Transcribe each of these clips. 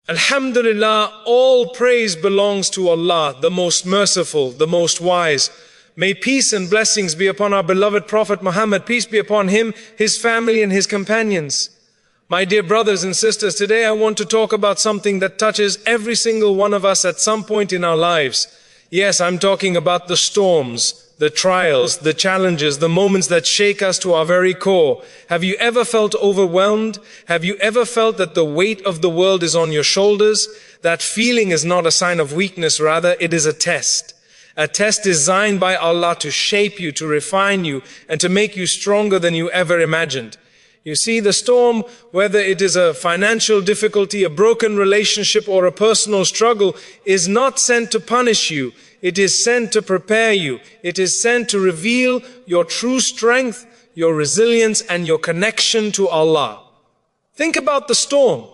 Alhamdulillah, all praise belongs to Allah, the most merciful, the most wise. May peace and blessings be upon our beloved Prophet Muhammad, peace be upon him, his family and his companions. My dear brothers and sisters, today I want to talk about something that touches every single one of us at some point in our lives. Yes, I'm talking about the storms, the trials, the challenges, the moments that shake us to our very core. Have you ever felt overwhelmed? Have you ever felt that the weight of the world is on your shoulders? That feeling is not a sign of weakness, rather it is a test. A test designed by Allah to shape you, to refine you, and to make you stronger than you ever imagined. You see, the storm, whether it is a financial difficulty, a broken relationship, or a personal struggle, is not sent to punish you. It is sent to prepare you. It is sent to reveal your true strength, your resilience, and your connection to Allah. Think about the storm.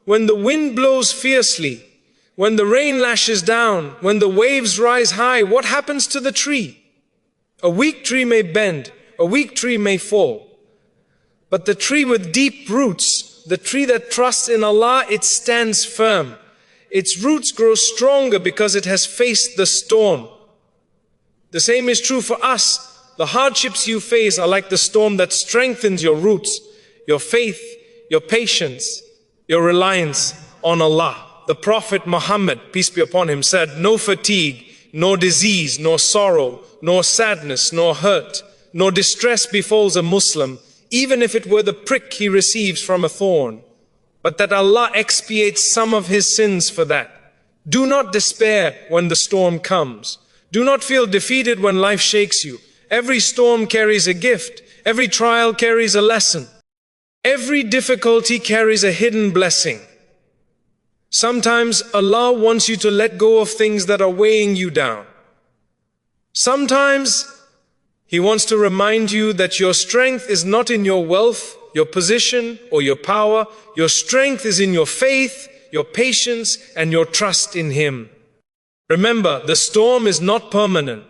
When the wind blows fiercely, when the rain lashes down, when the waves rise high, what happens to the tree? A weak tree may bend, a weak tree may fall. But the tree with deep roots, the tree that trusts in Allah, it stands firm. Its roots grow stronger because it has faced the storm. The same is true for us. The hardships you face are like the storm that strengthens your roots, your faith, your patience, your reliance on Allah. The Prophet Muhammad, peace be upon him, said, "No fatigue, nor disease, nor sorrow, nor sadness, nor hurt, nor distress befalls a Muslim, even if it were the prick he receives from a thorn, but that Allah expiates some of his sins for that." Do not despair when the storm comes. Do not feel defeated when life shakes you. Every storm carries a gift. Every trial carries a lesson. Every difficulty carries a hidden blessing. Sometimes Allah wants you to let go of things that are weighing you down. Sometimes He wants to remind you that your strength is not in your wealth, your position, or your power. Your strength is in your faith, your patience, and your trust in Him. Remember, the storm is not permanent.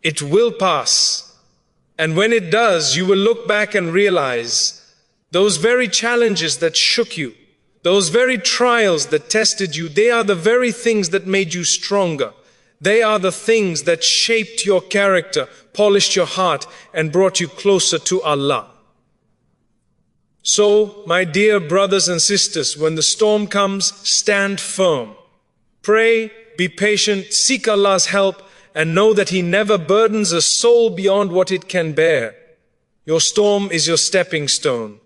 It will pass. And when it does, you will look back and realize those very challenges that shook you, those very trials that tested you, they are the very things that made you stronger. They are the things that shaped your character, polished your heart, and brought you closer to Allah. So, my dear brothers and sisters, when the storm comes, stand firm. Pray, be patient, seek Allah's help, and know that He never burdens a soul beyond what it can bear. Your storm is your stepping stone.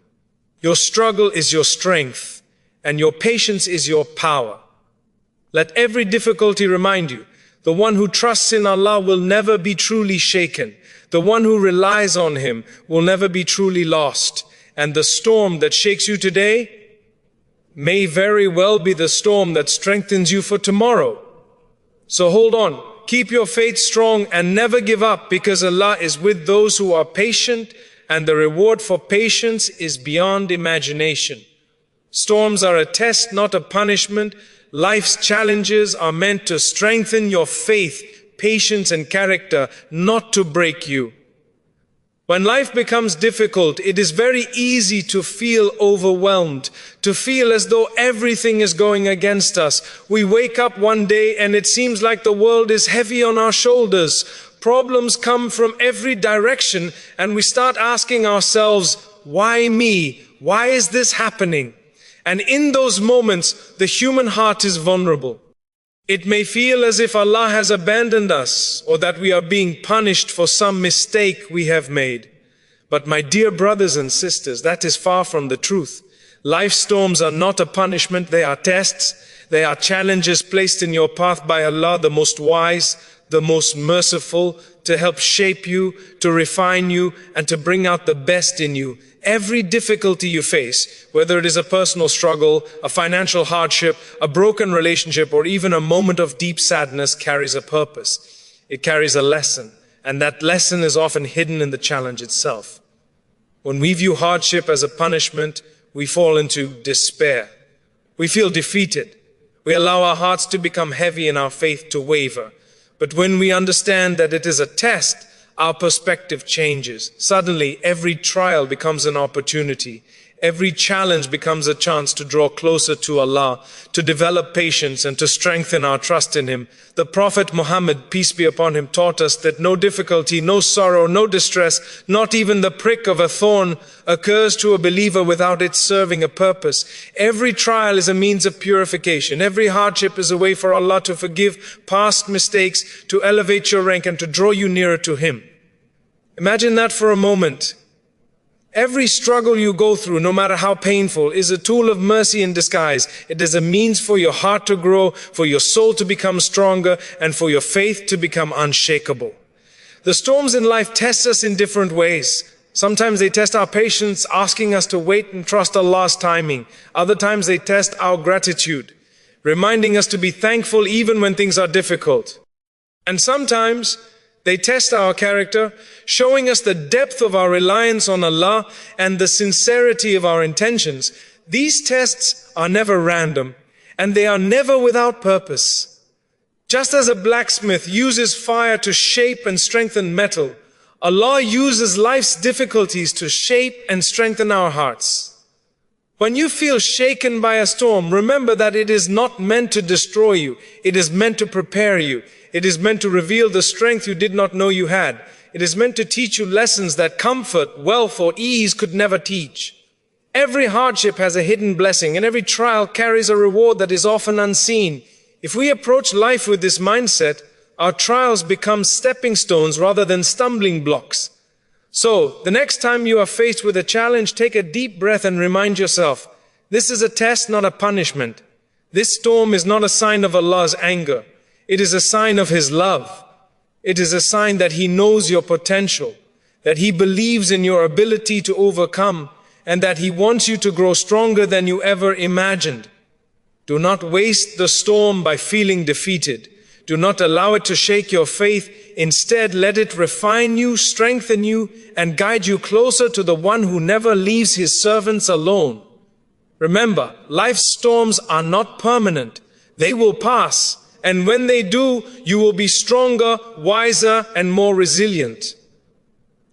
Your struggle is your strength, and your patience is your power. Let every difficulty remind you, the one who trusts in Allah will never be truly shaken. The one who relies on Him will never be truly lost. And the storm that shakes you today may very well be the storm that strengthens you for tomorrow. So hold on, keep your faith strong and never give up, because Allah is with those who are patient, and the reward for patience is beyond imagination. Storms are a test, not a punishment. Life's challenges are meant to strengthen your faith, patience, and character, not to break you. When life becomes difficult, it is very easy to feel overwhelmed, to feel as though everything is going against us. We wake up one day and it seems like the world is heavy on our shoulders. Problems come from every direction, and we start asking ourselves, why me? Why is this happening? And in those moments, the human heart is vulnerable. It may feel as if Allah has abandoned us, or that we are being punished for some mistake we have made. But my dear brothers and sisters, that is far from the truth. Life storms are not a punishment, they are tests. They are challenges placed in your path by Allah, the most wise, the most merciful, to help shape you, to refine you, and to bring out the best in you. Every difficulty you face, whether it is a personal struggle, a financial hardship, a broken relationship, or even a moment of deep sadness, carries a purpose. It carries a lesson, and that lesson is often hidden in the challenge itself. When we view hardship as a punishment, we fall into despair. We feel defeated. We allow our hearts to become heavy and our faith to waver. But when we understand that it is a test, our perspective changes. Suddenly, every trial becomes an opportunity. Every challenge becomes a chance to draw closer to Allah, to develop patience and to strengthen our trust in Him. The Prophet Muhammad, peace be upon him, taught us that no difficulty, no sorrow, no distress, not even the prick of a thorn occurs to a believer without it serving a purpose. Every trial is a means of purification. Every hardship is a way for Allah to forgive past mistakes, to elevate your rank and to draw you nearer to Him. Imagine that for a moment. Every struggle you go through, no matter how painful, is a tool of mercy in disguise. It is a means for your heart to grow, for your soul to become stronger, and for your faith to become unshakable. The storms in life test us in different ways. Sometimes they test our patience, asking us to wait and trust Allah's timing. Other times they test our gratitude, reminding us to be thankful even when things are difficult. And sometimes they test our character, showing us the depth of our reliance on Allah and the sincerity of our intentions. These tests are never random, and they are never without purpose. Just as a blacksmith uses fire to shape and strengthen metal, Allah uses life's difficulties to shape and strengthen our hearts. When you feel shaken by a storm, remember that it is not meant to destroy you. It is meant to prepare you. It is meant to reveal the strength you did not know you had. It is meant to teach you lessons that comfort, wealth, or ease could never teach. Every hardship has a hidden blessing, and every trial carries a reward that is often unseen. If we approach life with this mindset, our trials become stepping stones rather than stumbling blocks. So, the next time you are faced with a challenge, take a deep breath and remind yourself, this is a test, not a punishment. This storm is not a sign of Allah's anger. It is a sign of His love. It is a sign that He knows your potential, that He believes in your ability to overcome, and that He wants you to grow stronger than you ever imagined. Do not waste the storm by feeling defeated. Do not allow it to shake your faith. Instead, let it refine you, strengthen you, and guide you closer to the One who never leaves His servants alone. Remember, life's storms are not permanent. They will pass. And when they do, you will be stronger, wiser, and more resilient.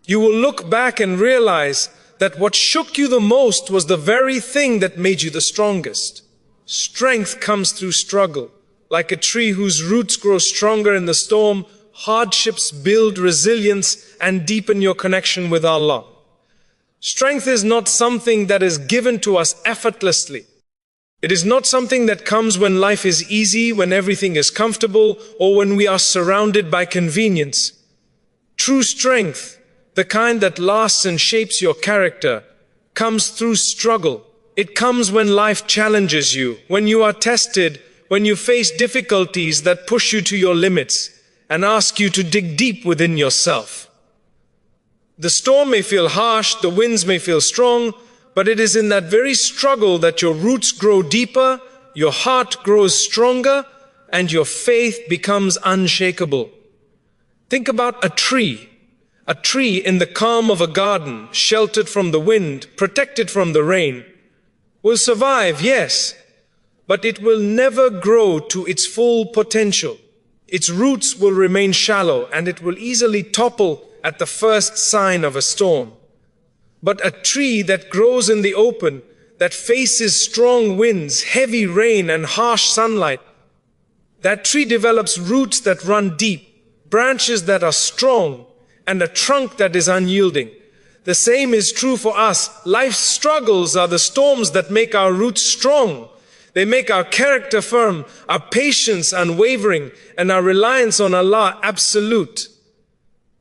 You will look back and realize that what shook you the most was the very thing that made you the strongest. Strength comes through struggle. Like a tree whose roots grow stronger in the storm, hardships build resilience and deepen your connection with Allah. Strength is not something that is given to us effortlessly. It is not something that comes when life is easy, when everything is comfortable, or when we are surrounded by convenience. True strength, the kind that lasts and shapes your character, comes through struggle. It comes when life challenges you, when you are tested, when you face difficulties that push you to your limits and ask you to dig deep within yourself. The storm may feel harsh, the winds may feel strong, but it is in that very struggle that your roots grow deeper, your heart grows stronger, and your faith becomes unshakable. Think about a tree in the calm of a garden, sheltered from the wind, protected from the rain, will survive, yes, but it will never grow to its full potential. Its roots will remain shallow, and it will easily topple at the first sign of a storm. But a tree that grows in the open, that faces strong winds, heavy rain, and harsh sunlight, that tree develops roots that run deep, branches that are strong, and a trunk that is unyielding. The same is true for us. Life's struggles are the storms that make our roots strong. They make our character firm, our patience unwavering, and our reliance on Allah absolute.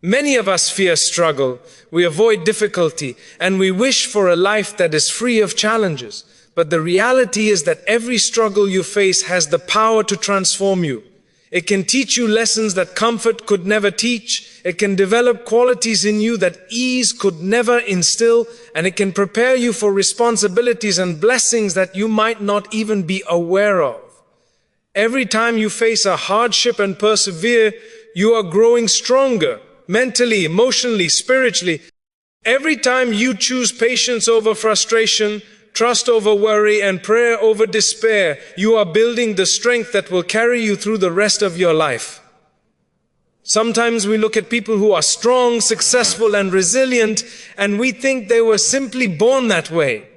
Many of us fear struggle, we avoid difficulty, and we wish for a life that is free of challenges. But the reality is that every struggle you face has the power to transform you. It can teach you lessons that comfort could never teach. It can develop qualities in you that ease could never instill. And it can prepare you for responsibilities and blessings that you might not even be aware of. Every time you face a hardship and persevere, you are growing stronger. Mentally, emotionally, spiritually. Every time you choose patience over frustration, trust over worry, and prayer over despair, you are building the strength that will carry you through the rest of your life. Sometimes we look at people who are strong, successful, and resilient, and we think they were simply born that way.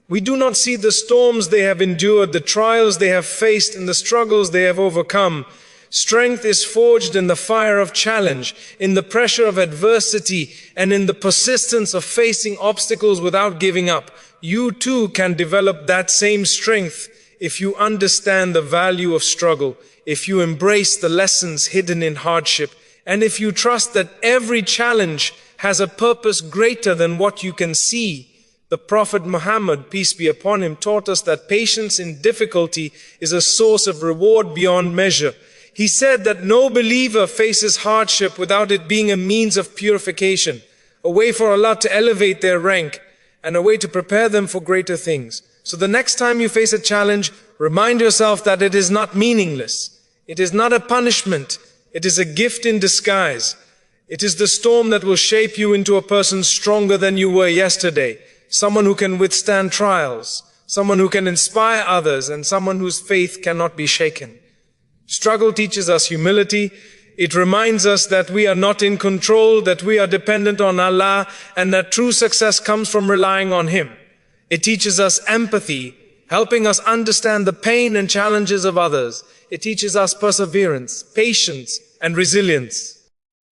We do not see the storms they have endured, the trials they have faced, and the struggles they have overcome. Strength is forged in the fire of challenge, in the pressure of adversity, and in the persistence of facing obstacles without giving up. You too can develop that same strength if you understand the value of struggle, if you embrace the lessons hidden in hardship, and if you trust that every challenge has a purpose greater than what you can see. The Prophet Muhammad, peace be upon him, taught us that patience in difficulty is a source of reward beyond measure. He said that no believer faces hardship without it being a means of purification, a way for Allah to elevate their rank, and a way to prepare them for greater things. So the next time you face a challenge, remind yourself that it is not meaningless. It is not a punishment. It is a gift in disguise. It is the storm that will shape you into a person stronger than you were yesterday. Someone who can withstand trials, someone who can inspire others, and someone whose faith cannot be shaken. Struggle teaches us humility. It reminds us that we are not in control, that we are dependent on Allah, and that true success comes from relying on Him. It teaches us empathy, helping us understand the pain and challenges of others. It teaches us perseverance, patience, and resilience.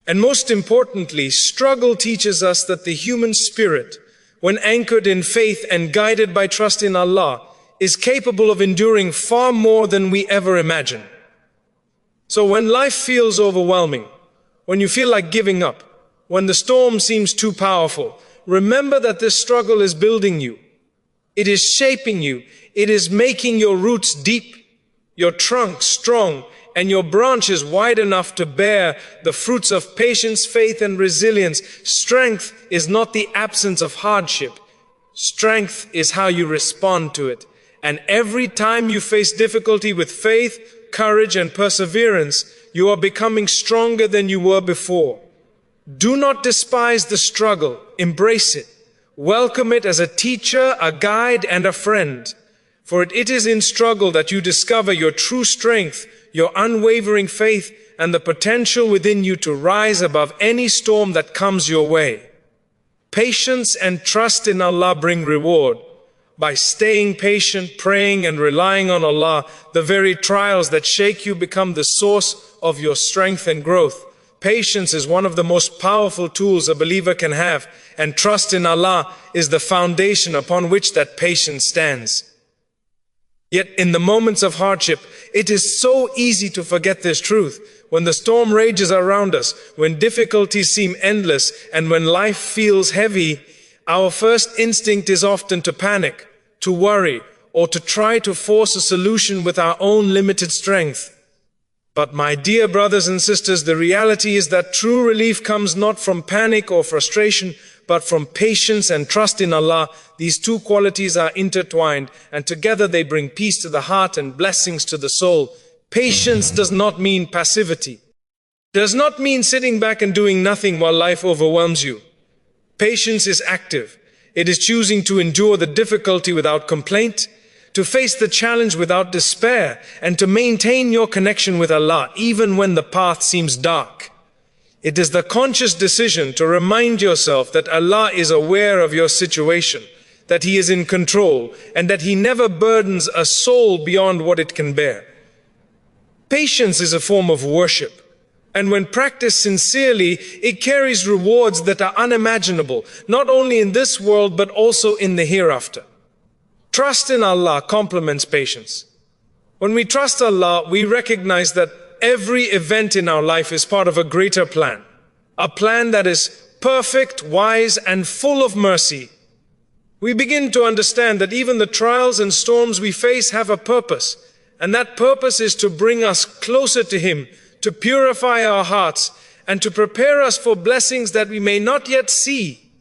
And most importantly, struggle teaches us that the human spirit, when anchored in faith and guided by trust in Allah, is capable of enduring far more than we ever imagine. So when life feels overwhelming, when you feel like giving up, when the storm seems too powerful, remember that this struggle is building you. It is shaping you. It is making your roots deep, your trunk strong, and your branches wide enough to bear the fruits of patience, faith, and resilience. Strength is not the absence of hardship. Strength is how you respond to it. And every time you face difficulty with faith, courage, and perseverance, you are becoming stronger than you were before. Do not despise the struggle. Embrace it. Welcome it as a teacher, a guide, and a friend. For it is in struggle that you discover your true strength, your unwavering faith, and the potential within you to rise above any storm that comes your way. Patience and trust in Allah bring reward. By staying patient, praying, and relying on Allah, the very trials that shake you become the source of your strength and growth. Patience is one of the most powerful tools a believer can have, and trust in Allah is the foundation upon which that patience stands. Yet in the moments of hardship, it is so easy to forget this truth. When the storm rages around us, when difficulties seem endless, and when life feels heavy, our first instinct is often to panic, to worry, or to try to force a solution with our own limited strength. But my dear brothers and sisters, the reality is that true relief comes not from panic or frustration, but from patience and trust in Allah. These two qualities are intertwined, and together they bring peace to the heart and blessings to the soul. Patience does not mean passivity. It does not mean sitting back and doing nothing while life overwhelms you. Patience is active. It is choosing to endure the difficulty without complaint, to face the challenge without despair, and to maintain your connection with Allah even when the path seems dark. It is the conscious decision to remind yourself that Allah is aware of your situation, that He is in control, and that He never burdens a soul beyond what it can bear. Patience is a form of worship. And when practiced sincerely, it carries rewards that are unimaginable, not only in this world, but also in the hereafter. Trust in Allah complements patience. When we trust Allah, we recognize that every event in our life is part of a greater plan. A plan that is perfect, wise, and full of mercy. We begin to understand that even the trials and storms we face have a purpose. And that purpose is to bring us closer to Him, to purify our hearts, and to prepare us for blessings that we may not yet see.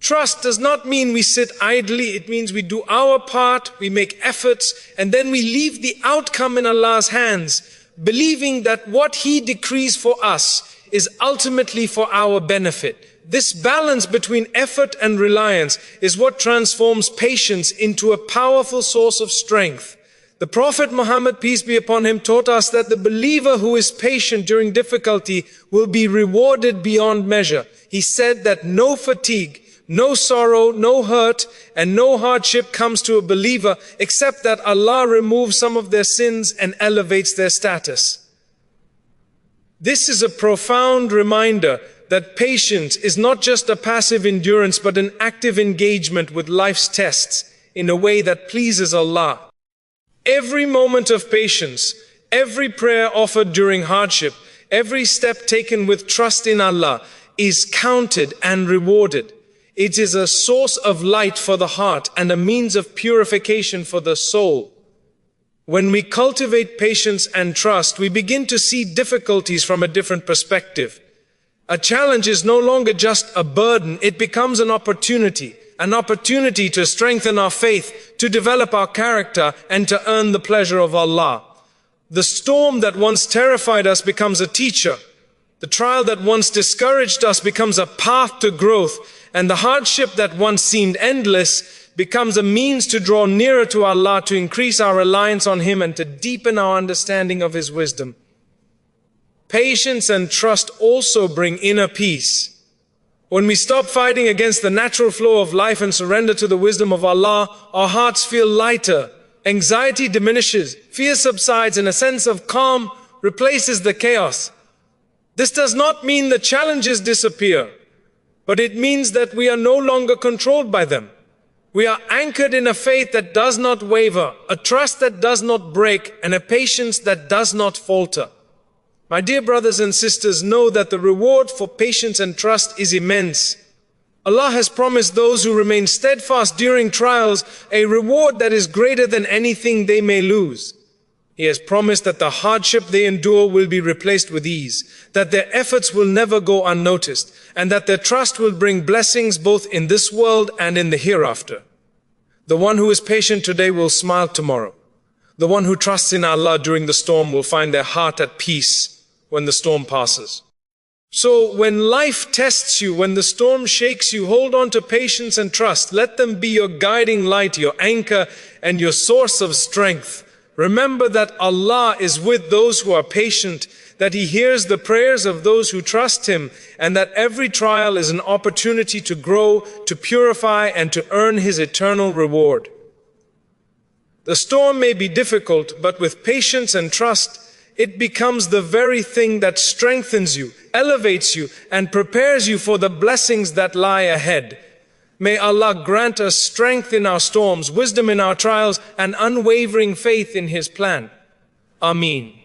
Trust does not mean we sit idly. It means we do our part, we make efforts, and then we leave the outcome in Allah's hands, believing that what He decrees for us is ultimately for our benefit. This balance between effort and reliance is what transforms patience into a powerful source of strength. The Prophet Muhammad, peace be upon him, taught us that the believer who is patient during difficulty will be rewarded beyond measure. He said that no fatigue, No sorrow, no hurt, and no hardship comes to a believer except that Allah removes some of their sins and elevates their status. This is a profound reminder that patience is not just a passive endurance but an active engagement with life's tests in a way that pleases Allah. Every moment of patience, every prayer offered during hardship, every step taken with trust in Allah is counted and rewarded. It is a source of light for the heart and a means of purification for the soul. When we cultivate patience and trust, we begin to see difficulties from a different perspective. A challenge is no longer just a burden, it becomes an opportunity to strengthen our faith, to develop our character, and to earn the pleasure of Allah. The storm that once terrified us becomes a teacher. The trial that once discouraged us becomes a path to growth, and the hardship that once seemed endless becomes a means to draw nearer to Allah, to increase our reliance on Him, and to deepen our understanding of His wisdom. Patience and trust also bring inner peace. When we stop fighting against the natural flow of life and surrender to the wisdom of Allah, our hearts feel lighter, anxiety diminishes, fear subsides, and a sense of calm replaces the chaos. This does not mean the challenges disappear, but it means that we are no longer controlled by them. We are anchored in a faith that does not waver, a trust that does not break, and a patience that does not falter. My dear brothers and sisters, know that the reward for patience and trust is immense. Allah has promised those who remain steadfast during trials a reward that is greater than anything they may lose. He has promised that the hardship they endure will be replaced with ease, that their efforts will never go unnoticed, and that their trust will bring blessings both in this world and in the hereafter. The one who is patient today will smile tomorrow. The one who trusts in Allah during the storm will find their heart at peace when the storm passes. So when life tests you, when the storm shakes you, hold on to patience and trust. Let them be your guiding light, your anchor, and your source of strength. Remember that Allah is with those who are patient, that He hears the prayers of those who trust Him, and that every trial is an opportunity to grow, to purify, and to earn His eternal reward. The storm may be difficult, but with patience and trust, it becomes the very thing that strengthens you, elevates you, and prepares you for the blessings that lie ahead. May Allah grant us strength in our storms, wisdom in our trials, and unwavering faith in His plan. Ameen.